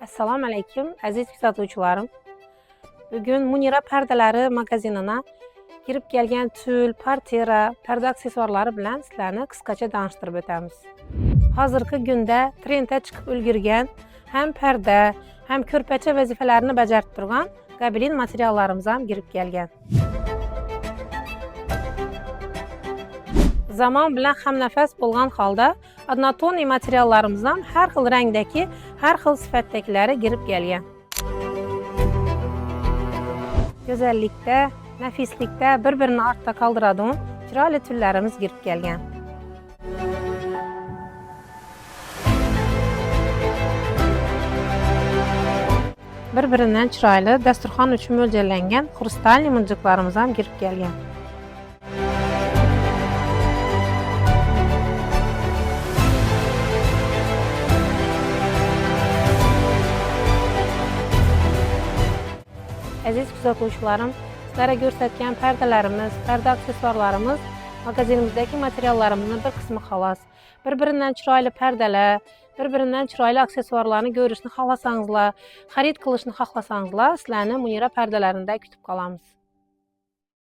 Assalamu alaykum, aziz kuzatuvchilarim. Bugun Munira pərdaləri magazinına girib gələn tül, partira, pərdə aksesuarları bilan sizlarni qısqacha danışdırıb ötamiz. Hazırki gündə trenddə çıxıb ulgurgan həm pərdə, həm körpəçə vəzifələrini bəcərib turgan qabilin materiallarımıza girib gəlgan. Zaman bilan hamnəfəs bolğan halda adnatoni materiallarımızdan hər xil rəngdəki, hər xil sifətdəkiləri girib gəlgan. Gözəllikdə, nəfislikdə bir-birini artda qaldıradığın çiraylı tüllərimiz girib gəlgan. Bir-birindən çiraylı, dəsturxan üçün mölcəllənən xrustal mıncıqlarımıza girib gəlgan. Əziz kuzatuvchilarim, sizlərə göstərkən pərdələrimiz, pərdə aksesuarlarımız magazinimizdəki materiallarımızın bir qismi xalas. Bir-birindən çiraylı pərdələr, bir-birindən çiraylı aksesuarlarını görüşünü xalasanızla, xarid qilishni xohlasanızla, sizlərni Munira pərdələrində kütüb qalamız.